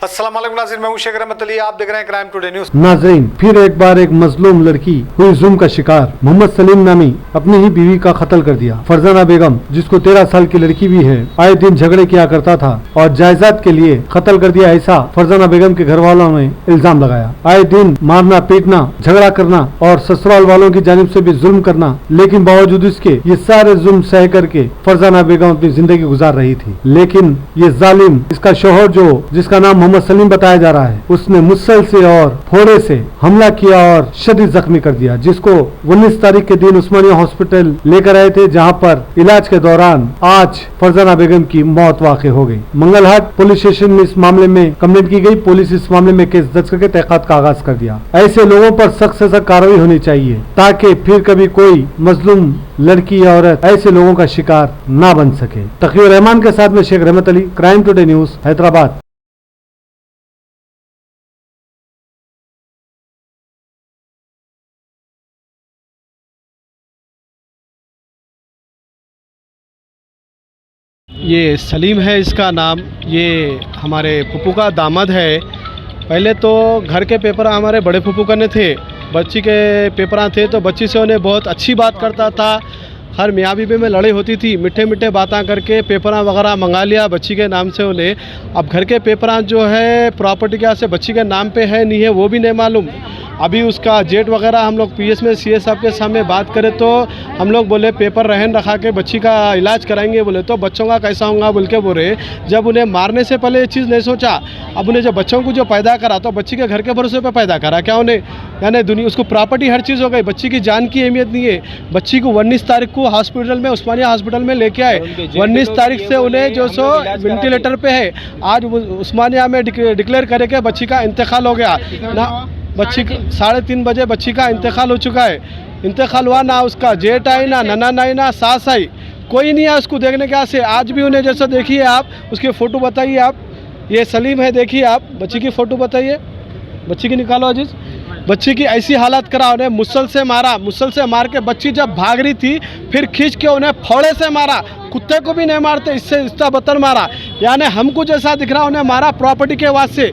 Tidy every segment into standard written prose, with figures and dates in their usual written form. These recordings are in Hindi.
अस्सलाम वालेकुम नाज़रीन, मैं हूं शेख रहमत अली। आप देख रहे हैं क्राइम टुडे न्यूज़। नाज़रीन, फिर एक बार एक मजलूम लड़की हुई जुल्म का शिकार। मोहम्मद सलीम नामी अपनी ही बीवी का कत्ल कर दिया। फरजाना बेगम, जिसको 13 साल की लड़की भी है, आए दिन झगड़े किया करता था और जायदाद के लिए कत्ल कर दिया, ऐसा फरजाना बेगम के घर वालों ने इल्जाम लगाया। आए दिन मारना, पीटना, झगड़ा करना और ससुराल वालों की जानिब से भी जुल्म करना, लेकिन बावजूद इसके ये सारे जुल्म सह करके फरजाना बेगम अपनी जिंदगी गुजार रही थी। लेकिन ये जालिम, इसका शोहर जो जिसका नाम मोहम्मद सलीम बताया जा रहा है, उसने मुसल से और फोड़े से हमला किया और शदीद जख्मी कर दिया, जिसको 19 तारीख के दिन उस्मानिया हॉस्पिटल लेकर आए थे, जहां पर इलाज के दौरान आज फरजाना बेगम की मौत वाक़ हो गई। मंगलहाट पुलिस स्टेशन में इस मामले में कंप्लेंट की गई। पुलिस इस मामले में केस दर्ज करके तहकीकात का आगाज कर दिया। ऐसे लोगों पर सख्त से सख्त कार्रवाई होनी चाहिए ताकि फिर कभी कोई मजलूम लड़की या औरत ऐसे लोगों का शिकार ना बन सके। तकीयुर रहमान के साथ में शेख रहमत Ali, crime today news, Hyderabad. ये सलीम है इसका नाम। ये हमारे फूफू का दामाद है। पहले तो घर के पेपर हमारे बड़े फूफू करने थे, बच्ची के पेपर थे, तो बच्ची से उन्हें बहुत अच्छी बात करता था। हर मियाँ बीबी में लड़ाई होती थी, मीठे मीठे बातें करके पेपर वगैरह मंगा लिया बच्ची के नाम से उन्हें। अब घर के पेपर जो है प्रॉपर्टी क्या से बच्ची के नाम पे है नहीं है वो भी नहीं मालूम। अभी उसका जेट वगैरह हम लोग पीएस में सीए साहब के सामने बात करें तो हम लोग बोले पेपर रहन रखा के बच्ची का इलाज कराएंगे, बोले तो बच्चों का कैसा होगा बोल के बोले। जब उन्हें मारने से पहले ये चीज़ नहीं सोचा, अब उन्हें जब बच्चों को जो पैदा करा तो बच्ची के घर के भरोसे पे पैदा करा क्या उन्हें, यानी दुनिया उसको प्रॉपर्टी हर चीज़ हो गई, बच्ची की जान की अहमियत नहीं है। बच्ची को 19 तारीख को हॉस्पिटल में उस्मानिया हॉस्पिटल में लेके आए। 19 तारीख से उन्हें जो सो वेंटिलेटर पे है, आज उस्मानिया में डिक्लेयर करे के बच्ची का इंतकाल हो गया ना। बच्ची 3:30 बजे बच्ची का इंतकाल हो चुका है। इंतकाल हुआ ना, उसका जेठ आई ना, ननन आई ना, सास आई, कोई नहीं है उसको देखने के से। आज भी उन्हें जैसा देखिए आप, उसकी फ़ोटो बताइए आप। ये सलीम है, देखिए आप बच्ची की फ़ोटो बताइए, बच्ची की निकालो अजीज। बच्ची की ऐसी हालत करा, उन्हें मुसल से मारा, मुसल से मार के बच्ची जब भाग रही थी फिर खींच के उन्हें फोड़े से मारा। कुत्ते को भी नहीं मारते, इससे इसका बदतर मारा। यानी हमको जैसा दिख रहा उन्हें मारा प्रॉपर्टी के वास्ते,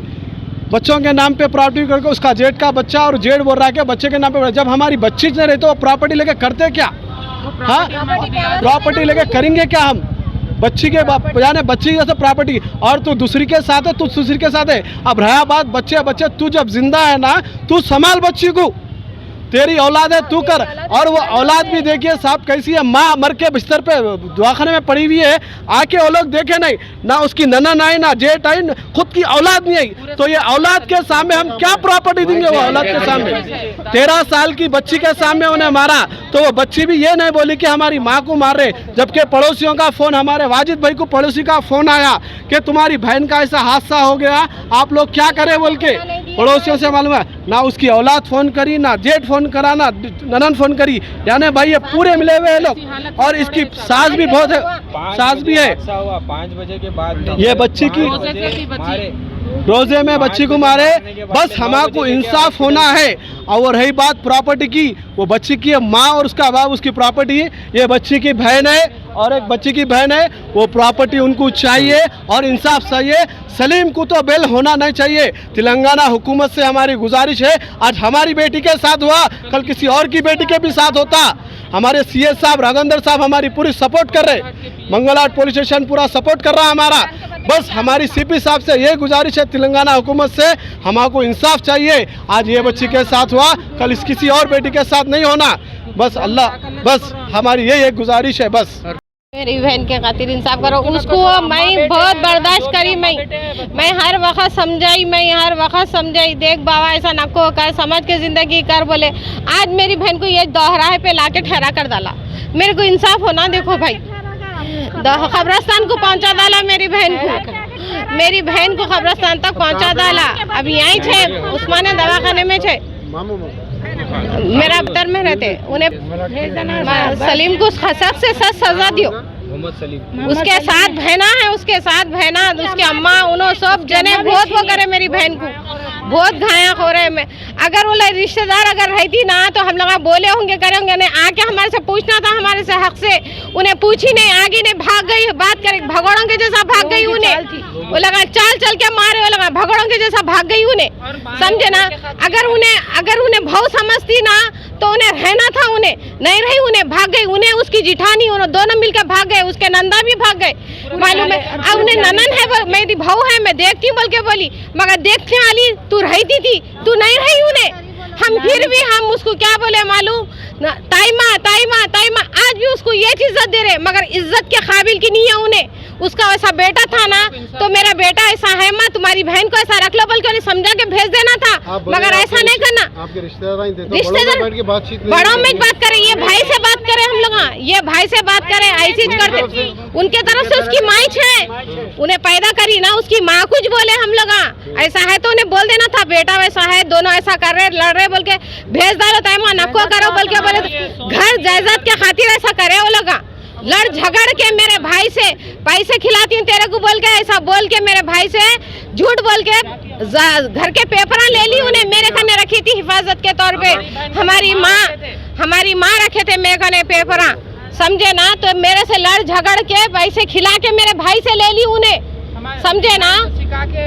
बच्चों के नाम पे प्रॉपर्टी करके। उसका जेठ का बच्चा और जेठ बोल रहा है कि बच्चे के नाम पे। जब हमारी बच्ची नहीं रही तो प्रॉपर्टी लेके करते क्या? हाँ, प्रॉपर्टी लेके करेंगे क्या हम? बच्ची के यानी बच्ची जैसे प्रॉपर्टी, और तू दूसरी के साथ है, तू दूसरी के साथ है। अब रहा बात बच्चे बच्चे, तू जब जिंदा है ना, तू संभाल बच्ची को, तेरी औलाद है, तू कर। और वो औलाद भी देखिए साहब कैसी है, माँ मर के बिस्तर पे दवाखाने में पड़ी हुई है, आके वो लोग देखे नहीं ना, उसकी ननन आई ना जेठ आई, खुद की औलाद नहीं आई, तो ये औलाद के सामने हम क्या प्रॉपर्टी देंगे? वो औलाद के सामने 13 साल की बच्ची के सामने उन्हें मारा, तो वो बच्ची भी ये नहीं बोली कि हमारी माँ को मार रहे। जबकि पड़ोसियों का फ़ोन, हमारे वाजिद भाई को पड़ोसी का फ़ोन आया कि तुम्हारी बहन का ऐसा हादसा हो गया, आप लोग क्या करें बोल के। पड़ोसियों से मालूम है ना, उसकी औलाद फ़ोन करी ना, जेठ फ़ोन करा ना, ननन फ़ोन करी, यानी भाई ये पूरे मिले हुए हैं लोग। और इसकी सास भी बहुत है, सास भी है। 5 बजे के बाद ये बच्ची की रोजे में बच्ची को मारे, बस हमको इंसाफ होना है। और रही बात प्रॉपर्टी की, वो बच्ची की माँ और उसका बाप उसकी प्रॉपर्टी है, ये बच्ची की बहन है और एक बच्ची की बहन है, वो प्रॉपर्टी उनको चाहिए और इंसाफ चाहिए। सलीम को तो बेल होना नहीं चाहिए। तेलंगाना हुकूमत से हमारी गुजारिश है, आज हमारी बेटी के साथ हुआ, कल किसी और की बेटी के भी साथ होता। हमारे सीए साहब राघवेंद्र साहब हमारी पूरी सपोर्ट कर रहे, मंगलहाट पुलिस स्टेशन पूरा सपोर्ट कर रहा हमारा। बस हमारी सीपी साहब से ये गुजारिश है तेलंगाना हुकूमत से, हमको इंसाफ चाहिए। आज ये बच्ची के साथ हुआ, कल इस किसी और बेटी के साथ नहीं होना। बस अल्लाह, बस हमारी ये एक गुजारिश है। बस मेरी बहन के खातिर इंसाफ करो। उसको मैं बहुत बर्दाश्त करी, मैं हर वक्त समझाई, मैं हर वक्त समझाई, देख बाबा ऐसा नको कर, समझ के जिंदगी कर बोले। आज मेरी बहन को ये दोहराहे पे लाके ठहरा कर डाला। मेरे को इंसाफ होना, देखो भाई कब्रस्तान को पहुंचा डाला मेरी बहन को कब्रस्तान तक पहुंचा डाला। अब यहीं छे उस्मानिया दवाखाने में छे, मेरा अवतर में रहते। उन्हें सलीम को सख्त से सख्त सजा दियो। उसके साथ बहना है, उसके साथ बहना, उसके अम्मा, उन्होंने सब जने बहुत वो करे मेरी बहन को, बहुत घाया हो रहे में। अगर वो रिश्तेदार अगर रहती ना तो हम लोग बोले होंगे, करे होंगे, नहीं आके हमारे से पूछना था, हमारे से हक से। उन्हें पूछी नहीं, आगे नहीं, भाग गई, बात करे भगोड़ों के जैसा भाग गई। उन्हें वो लगा चाल चल के मारे, वो लगा भगड़ों के जैसा भाग गई उन्हें, समझे ना। अगर उन्हें भाव समझती ना तो उन्हें रहना था, उन्हें नहीं रही, उन्हें भाग गई। उन्हें उसकी जिठानी उन्हें दोनों मिलकर भाग गए, उसके नंदा भी भाग गए, मालूम है। अब उन्हें ननन है, मेरी भाव है, मैं देखती हूँ बोल के बोली, मगर देखने वाली तू रहती थी, तू नहीं रही उन्हें। हम फिर भी हम उसको क्या बोले मालूम, ताईमा ताईमा ताईमा, आज भी उसको ये इज्जत दे रहे, मगर इज्जत के काबिल की नहीं है उन्हें। उसका वैसा बेटा था ना, तो मेरा बेटा ऐसा है, माँ तुम्हारी बहन को ऐसा रख लो बोल के उन्हें समझा के भेज देना था, मगर ऐसा नहीं करना। आपके रिश्तेदार बड़ों में बात करें, ये भाई से बात करें हम लोग, ये भाई से बात करें, ऐसी करते। उनके तरफ से उसकी माँ है, उन्हें पैदा करी ना, उसकी माँ कुछ बोले हम लोग, ऐसा है तो उन्हें बोल देना था, बेटा वैसा है, दोनों ऐसा कर रहे लड़ रहे बोल के भेज डालो, ताईमा नको करो बोल के बोले। घर जायदाद के खातिर ऐसा करे वो लोग, लड़ झगड़ के मेरे भाई से पैसे खिलाती हूँ तेरे को बोल के, ऐसा बोल के मेरे भाई से झूठ बोल के घर के पेपर ले ली, उन्हें मेरे कने रखी थी हिफाजत के तौर पे। हमारी माँ रखे थे मेरे कने पेपर, समझे ना। तो मेरे से लड़ झगड़ के पैसे खिला के मेरे भाई से ले ली उन्हें, समझे ना।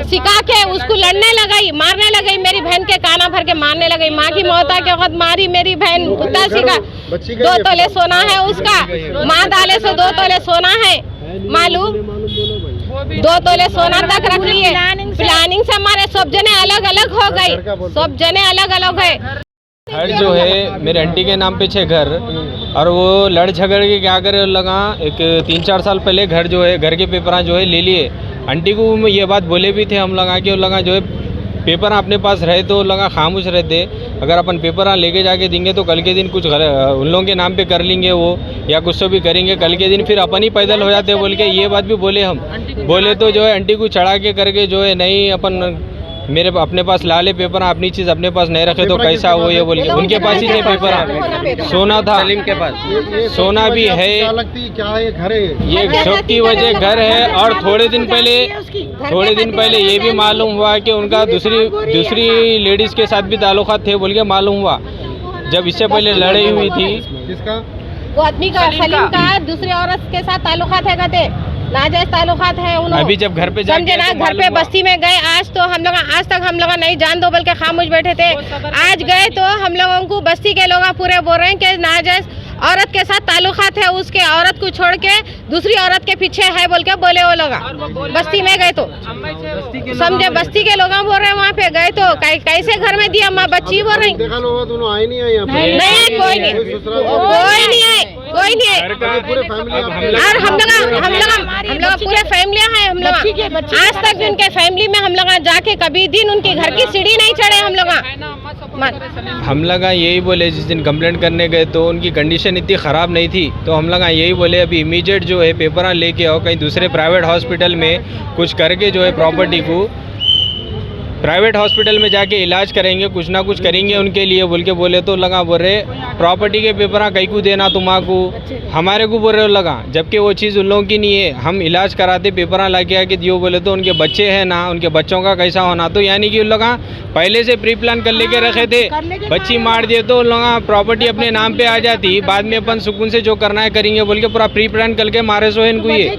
सिखा के उसको लड़ने लगाई, मारने लगाई, मेरी बहन के काना भर के मारने लगाई। माँ की मौत के वक्त मारी मेरी बहन, कुत्ता सिखा। 2 तोले सोना है उसका, माँ डाले से 2 तोले सोना है, मालूम 2 तोले सोना तक रख लिए। प्लानिंग से हमारे सब जने अलग अलग हो गए, सब जने अलग अलग है। घर जो है मेरे आंटी के नाम पे 6 घर, और वो लड़ झगड़ के क्या करे लगा, एक 3-4 साल पहले घर जो है, घर के पेपर जो है ले लिए। आंटी को ये बात बोले भी थे हम लगा कि वो लगा जो है पेपर अपने पास रहे तो लगा खामोश रहते, अगर अपन पेपर लेके जाके देंगे तो कल के दिन कुछ उन लोगों के नाम पे कर लेंगे वो, या कुछ तो भी करेंगे, कल के दिन फिर अपन ही पैदल हो जाते बोल के ये बात भी बोले हम। बोले तो जो है आंटी को चढ़ा के करके जो है नहीं अपन मेरे अपने पास ला ले पेपर, अपनी चीज़ अपने पास नहीं रखे तो कैसा हो ये बोल के। उनके पास ही थे पेपर, सोना था सलीम के पास, सोना भी है। क्या है ये घर है? ये शौक की वजह घर है। और थोड़े दिन पहले ये भी मालूम हुआ कि उनका दूसरी लेडीज़ के साथ भी ताल्लुकात थे बोल के मालूम हुआ, जब इससे पहले लड़ाई हुई थी। किसका? वो आदमी का, सलीम का दूसरी औरत के साथ ताल्लुकात है, कहते नाजायज ताल्लुकात है उन्होंने। अभी जब घर पे समझे ना, घर पे बस्ती में गए, आज तक हम लोग नहीं जान दो बोल के खामोश बैठे थे। आज गए तो हम लोगों को बस्ती के लोग पूरे बोल रहे हैं कि नाजायज औरत के साथ ताल्लुकात है, उसके औरत को छोड़ के दूसरी औरत के पीछे है बोल के बोले वो लोग। बस्ती में गए तो समझे, बस्ती के लोग बोल रहे हैं, वहाँ पे गए तो कैसे घर में दिया, माँ बच्ची बोल रही। देखा लोग दोनों आए नहीं है, नहीं कोई नहीं आए। और हम लोग पूरे फैमिलियाँ हैं, हम लोग आज तक भी उनके फैमिली में हम लोग जाके कभी दिन उनके घर की सीढ़ी नहीं चढ़े हम लोग। यही बोले, जिस दिन कंप्लेंट करने गए तो उनकी कंडीशन इतनी ख़राब नहीं थी, तो हम लोग यही बोले अभी इमीडिएट जो है पेपर लेके आओ, कहीं दूसरे प्राइवेट हॉस्पिटल में कुछ करके जो है प्रॉपर्टी को प्राइवेट हॉस्पिटल में जाके इलाज करेंगे, कुछ ना कुछ करेंगे उनके लिए बोल के बोले। तो लगा बोल रहे प्रॉपर्टी के पेपर कहीं को देना तुम्हारा, हमारे को बोल रहे हो लगा, जबकि वो चीज़ उन लोगों की नहीं है। हम इलाज कराते पेपर ला के आके दियो बोले तो उनके बच्चे हैं ना, उनके बच्चों का कैसा होना। तो यानी कि उन लोग पहले से प्री प्लान कर लेके रखे थे, बच्ची मार दिए तो उन लोग प्रॉपर्टी अपने नाम पे आ जाती, बाद में अपन सुकून से जो करना है करेंगे बोल के पूरा प्री प्लान करके मारे सो है इनको ये।